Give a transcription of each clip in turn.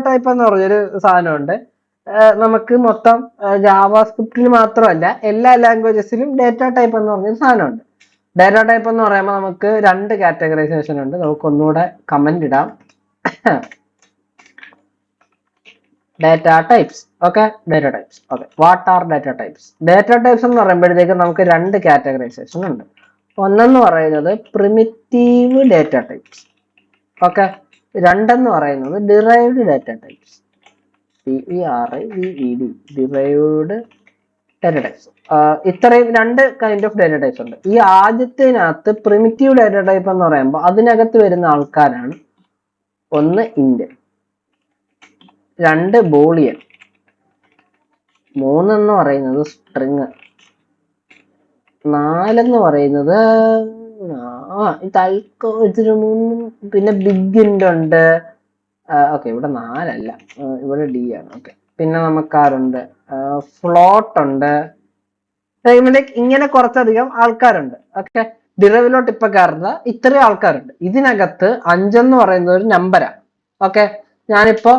Type എന്ന് പറഞ്ഞൊരു സാധനമുണ്ട്. നമുക്ക് മൊത്തം ജാവാസ്ക്രിപ്റ്റിൽ മാത്രമല്ല എല്ലാ ലാംഗ്വേജസിലും ഡേറ്റ ടൈപ്പ് എന്ന് പറഞ്ഞൊരു സാധനമുണ്ട്. ഡേറ്റ ടൈപ്പ് എന്ന് പറയുമ്പോൾ നമുക്ക് 2 കാറ്റഗറൈസേഷൻ ഉണ്ട്. നമുക്ക് ഒന്നുകൂടെ കമന്റ് ഇടാം. Data types. Okay, data types. Okay, what are data types? Data types എന്ന് പറയുമ്പോഴത്തേക്ക് നമുക്ക് 2 കാറ്റഗറൈസേഷൻ ഉണ്ട്. ഒന്നെന്ന് പറയുന്നത് പ്രിമിറ്റീവ് ഡേറ്റ ടൈപ്സ്. ഓക്കെ, രണ്ടെന്ന് പറയുന്നത് derived data types. DERIVED, derived data types. ഇത്രയും 2 കൈൻഡ് ഓഫ് ഡേറ്റ ടൈപ്സ് ഉണ്ട്. ഈ ആദ്യത്തിനകത്ത് പ്രിമിറ്റീവ് ഡേറ്റ ടൈപ്പ് എന്ന് പറയുമ്പോൾ അതിനകത്ത് വരുന്ന ആൾക്കാരാണ് 1 ഇന്റ്, 2 ബൂളിയൻ, 3 എന്ന് പറയുന്നത് സ്ട്രിങ്, 4 എന്ന് പറയുന്നത് പിന്നെ ബിഗ് ഇന്റ് ഉണ്ട്. ഓക്കെ, ഇവിടെ 4 അല്ല, ഇവിടെ D ആണ്. ഓക്കെ, പിന്നെ നമുക്ക് ആരുണ്ട്? ഫ്ലോട്ട് ഉണ്ട്. ഇങ്ങനെ കുറച്ചധികം ആൾക്കാരുണ്ട്. ഓക്കെ, ഡിറൈവിലോട്ട് ഇപ്പൊ കയറുന്ന ഇത്രയും ആൾക്കാരുണ്ട്. ഇതിനകത്ത് 5 എന്ന് പറയുന്നത് ഒരു നമ്പരാണ്. ഓക്കെ, ഞാനിപ്പോ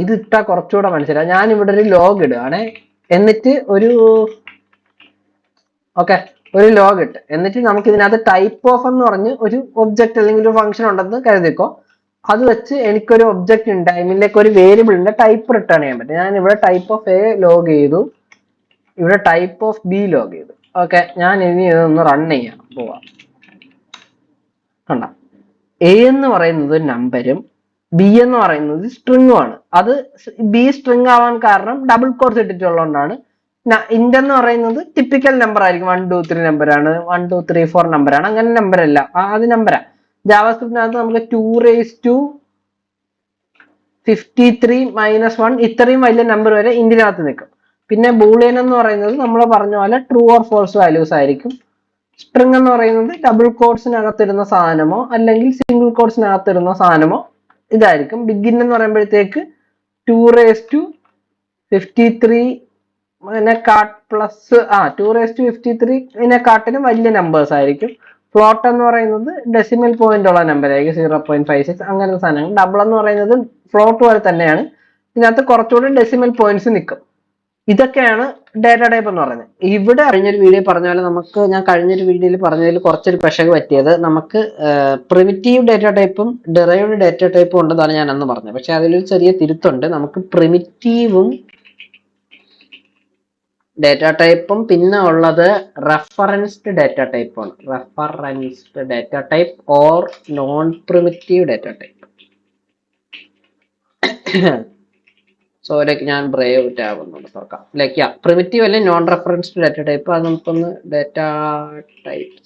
ഇത് ഇട്ടാ കുറച്ചുകൂടെ മനസ്സിലാവും. ഞാൻ ഇവിടെ ഒരു ലോഗ് ഇടുകയാണേ, എന്നിട്ട് ഒരു ലോഗ് ഇട്ട്, എന്നിട്ട് നമുക്ക് ഇതിനകത്ത് ടൈപ്പ് ഓഫ് എന്ന് പറഞ്ഞ് ഒരു ഒബ്ജക്റ്റ് അല്ലെങ്കിൽ ഒരു ഫംഗ്ഷൻ ഉണ്ടെന്ന് കരുതിക്കോ. അത് വെച്ച് എനിക്കൊരു ഒബ്ജക്റ്റ് ഉണ്ട്, ടൈമിലേക്ക് ഒരു വേരിയബിളിന്റെ ടൈപ്പ് റിട്ടേൺ ചെയ്യാൻ പറ്റും. ഞാൻ ഇവിടെ ടൈപ്പ് ഓഫ് എ ലോഗ് ചെയ്തു, ഇവിടെ ടൈപ്പ് ഓഫ് ബി ലോഗ് ചെയ്തു. ഓക്കെ, ഞാൻ ഇനി ഇതൊന്ന് റൺ ചെയ്യാൻ പോവാം. കണ്ട, എ എന്ന് പറയുന്നത് നമ്പരും ബി എന്ന് പറയുന്നത് സ്ട്രിങ്ങും ആണ്. അത് ബി സ്ട്രിങ് ആവാൻ കാരണം ഡബിൾ കോട്സ് ഇട്ടിട്ടുള്ളതുകൊണ്ടാണ്. ഇന്റ് എന്ന് പറയുന്നത് ടിപ്പിക്കൽ നമ്പർ ആയിരിക്കും. 1 2 3 നമ്പറാണ്, 1 2 3 4 നമ്പറാണ്, അങ്ങനെ നമ്പറല്ല, അത് നമ്പരാ. ജാവാസ്ക്രിപ്റ്റിനകത്ത് നമുക്ക് 2⁻53 - 1 ഇത്രയും വലിയ നമ്പർ വരെ ഇന്റിനകത്ത് നിൽക്കും. പിന്നെ ബൂളിയൻ എന്ന് പറയുന്നത് നമ്മൾ പറഞ്ഞ പോലെ ട്രൂ ഓർ ഫോൾസ് വാല്യൂസ് ആയിരിക്കും. സ്ട്രിങ് എന്ന് പറയുന്നത് ഡബിൾ കോട്സിനകത്തിരുന്ന സാധനമോ അല്ലെങ്കിൽ സിംഗിൾ കോട്സിനകത്തിരുന്ന സാധനമോ ഇതായിരിക്കും. ബിഗിൻ എന്ന് പറയുമ്പോഴത്തേക്ക് 2⁻53 പ്ലസ് 2⁻53 വലിയ നമ്പേഴ്സ് ആയിരിക്കും. ഫ്ലോട്ട് എന്ന് പറയുന്നത് ഡെസിമൽ പോയിന്റ് ഉള്ള നമ്പർ ആയിരിക്കും, 0.56 അങ്ങനത്തെ സാധനങ്ങൾ. ഡബിൾ എന്ന് പറയുന്നത് ഫ്ലോട്ട് പോലെ തന്നെയാണ്, ഇതിനകത്ത് കുറച്ചുകൂടി ഡെസിമൽ പോയിന്റ്സ് നിൽക്കും. ഇതൊക്കെയാണ് ഡേറ്റ ടൈപ്പ് എന്ന് പറയുന്നത്. ഇവിടെ കഴിഞ്ഞൊരു വീഡിയോ പറഞ്ഞ പോലെ ഞാൻ കഴിഞ്ഞൊരു വീഡിയോയിൽ പറഞ്ഞതിൽ കുറച്ചൊരു പിശക് പറ്റിയത്, നമുക്ക് പ്രിമിറ്റീവ് ഡേറ്റ ടൈപ്പും ഡിറൈവ്ഡ് ഡേറ്റ ടൈപ്പും ഉണ്ടെന്നാണ് ഞാൻ അന്ന് പറഞ്ഞത്. പക്ഷെ അതിലൊരു ചെറിയ തിരുത്തുണ്ട്. നമുക്ക് പ്രിമിറ്റീവും ഡേറ്റ ടൈപ്പും പിന്നെ ഉള്ളത് റെഫറൻസ്ഡ് ഡേറ്റ ടൈപ്പാണ്. Referenced data type or non primitive data type. ഞാൻ ബ്രേവ് ടാബ് ഒന്നുകൂടെ തുറക്കാം. പ്രിമിറ്റീവ് അല്ലെങ്കിൽ നോൺ റെഫറൻസ്ഡ് ഡേറ്റ ടൈപ്പ്. അത് നമുക്കൊന്ന് ഡേറ്റ ടൈപ്പ്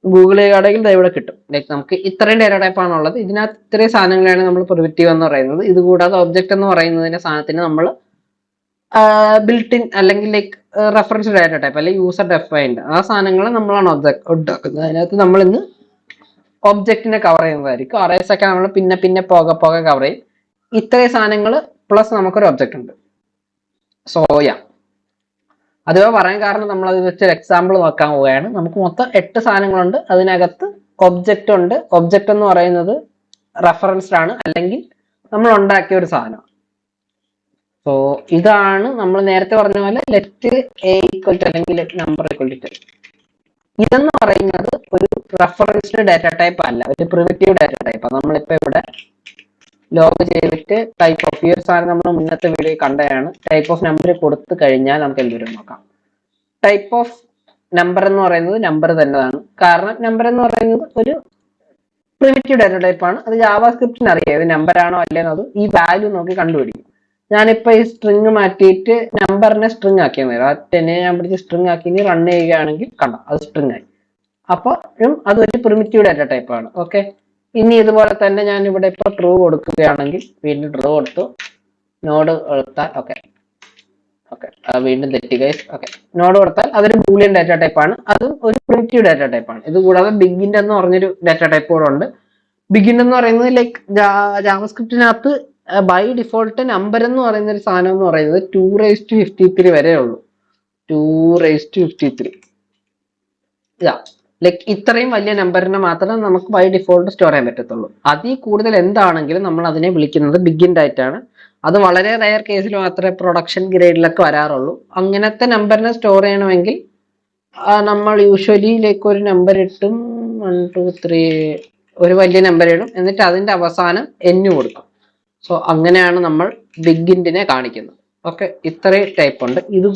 ഗൂഗിൾ ചെയ്യുകയാണെങ്കിൽ ഇവിടെ കിട്ടും. നമുക്ക് ഇത്രയും ഡേറ്റ ടൈപ്പ് ആണുള്ളത്. ഇതിനകത്ത് ഇത്രയും സാധനങ്ങളാണ് നമ്മൾ പ്രിമിറ്റീവ് എന്ന് പറയുന്നത്. ഇത് കൂടാതെ ഒബ്ജക്റ്റ് എന്ന് പറയുന്നതിന്റെ സാധനത്തിന് നമ്മൾ ബിൽറ്റ് ഇൻ അല്ലെങ്കിൽ റെഫറൻസ് ഡേറ്റ ടൈപ്പ് അല്ലെങ്കിൽ യൂസർ ഡെഫൈൻഡ് ആ സാധനങ്ങൾ നമ്മളാണ് ഉണ്ടാക്കുന്നത്. അതിനകത്ത് നമ്മൾ ഇന്ന് ഒബ്ജക്റ്റിനെ കവർ ചെയ്യുന്നതായിരിക്കും. അറേസ് ഒക്കെ നമ്മൾ പിന്നെ പോകെ കവർ ചെയ്യും. ഇത്രയും സാധനങ്ങൾ പ്ലസ് നമുക്കൊരു ഒബ്ജക്റ്റ് ഉണ്ട്. അതുപോലെ പറയാൻ കാരണം നമ്മൾ അത് വെച്ചൊരു എക്സാമ്പിൾ നോക്കാൻ പോവുകയാണ്. നമുക്ക് മൊത്തം 8 സാധനങ്ങളുണ്ട്. അതിനകത്ത് ഒബ്ജക്റ്റ് ഉണ്ട്. ഒബ്ജക്റ്റ് എന്ന് പറയുന്നത് റെഫറൻസ്ഡ് ആണ്, അല്ലെങ്കിൽ നമ്മൾ ഉണ്ടാക്കിയ ഒരു സാധനം. ഇതാണ് നമ്മൾ നേരത്തെ പറഞ്ഞ പോലെ ലെറ്റ് എ ഈക്വൽ ടു അല്ലെങ്കിൽ ലെറ്റ് നമ്പർ ഈക്വൽ ടു 10. ഇതെന്ന് പറയുന്നത് ഒരു റെഫറൻസ്ഡ് ഡേറ്റ ടൈപ്പ് അല്ല, ഒരു പ്രിമിറ്റീവ് ഡേറ്റ ടൈപ്പ്. നമ്മളിപ്പോ ഇവിടെ ലോഗ് ചെയ്തിട്ട് ടൈപ്പ് ഓഫ് ഈ ഒരു സാധനം നമ്മൾ മുന്നത്തെ വീഡിയോ കണ്ടതാണ്. ടൈപ്പ് ഓഫ് നമ്പർ കൊടുത്തു കഴിഞ്ഞാൽ നമുക്ക് എന്തെങ്കിലും നോക്കാം. ടൈപ്പ് ഓഫ് നമ്പർ എന്ന് പറയുന്നത് നമ്പർ തന്നെയാണ്. കാരണം നമ്പർ എന്ന് പറയുന്നത് ഒരു പ്രിമിറ്റീവ് ഡേറ്റ ടൈപ്പ് ആണ്. അത് ജാവാസ്ക്രിപ്റ്റിന് അറിയാം ഇത് നമ്പർ ആണോ അല്ലേന്നോ, അത് ഈ വാല്യൂ നോക്കി കണ്ടുപിടിക്കും. ഞാനിപ്പോ ഈ സ്ട്രിങ് മാറ്റിയിട്ട് നമ്പറിനെ സ്ട്രിങ് ആക്കിയെന്ന് വരും. 10 ഞാൻ പിടിച്ച് സ്ട്രിങ് ആക്കി റൺ ചെയ്യുകയാണെങ്കിൽ കണ്ടോ അത് സ്ട്രിങ് ആയി. അപ്പൊ അത് ഒരു പ്രിമിറ്റീവ് ഡേറ്റ ടൈപ്പ് ആണ്. ഓക്കെ, ഇനി ഇതുപോലെ തന്നെ ഞാൻ ഇവിടെ ഇപ്പൊ ട്രൂ കൊടുക്കുകയാണെങ്കിൽ വീണ്ടും ട്രൂ കൊടുത്തു, നോഡ് കൊടുത്താൽ വീണ്ടും തെറ്റി ഗൈസ്. നോഡ് കൊടുത്താൽ അതൊരു ബൂളിയൻ ഡേറ്റ ടൈപ്പ് ആണ്. അതും ഒരു പ്രിമിറ്റീവ് ഡേറ്റ ടൈപ്പ് ആണ്. ഇത് കൂടാതെ ബിഗിൻ എന്ന് പറഞ്ഞൊരു ഡേറ്റ ടൈപ്പ് കൂടെ ഉണ്ട്. ബിഗിൻ എന്ന് പറയുന്നത് ജാവാസ്ക്രിപ്റ്റിനകത്ത് ബൈ ഡിഫോൾട്ട് നമ്പർ എന്ന് പറയുന്ന ഒരു സാധനം എന്ന് പറയുന്നത് 2⁻53 വരെ ഉള്ളൂ. 2⁻53 ലൈക്ക് ഇത്രയും വലിയ നമ്പറിനെ മാത്രമേ നമുക്ക് ബൈ ഡിഫോൾട്ട് സ്റ്റോർ ചെയ്യാൻ പറ്റത്തുള്ളൂ. അതിൽ കൂടുതൽ എന്താണെങ്കിലും നമ്മൾ അതിനെ വിളിക്കുന്നത് ബിഗ് ഇൻഡ് ആയിട്ടാണ്. അത് വളരെ റയർ കേസിൽ മാത്രമേ പ്രൊഡക്ഷൻ ഗ്രേഡിലൊക്കെ വരാറുള്ളൂ. അങ്ങനത്തെ നമ്പറിനെ സ്റ്റോർ ചെയ്യണമെങ്കിൽ നമ്മൾ യൂഷ്വലി ലൈക്ക് ഒരു നമ്പർ ഇട്ടും 1 2 3 ഒരു വലിയ നമ്പർ ഇടും, എന്നിട്ട് അതിന്റെ അവസാനം n കൊടുക്കും. സോ അങ്ങനെയാണ് നമ്മൾ ബിഗ് ഇൻഡിനെ കാണിക്കുന്നത്. ഓക്കെ, ഇത്രയും ടൈപ്പ് ഉണ്ട്. ഇത്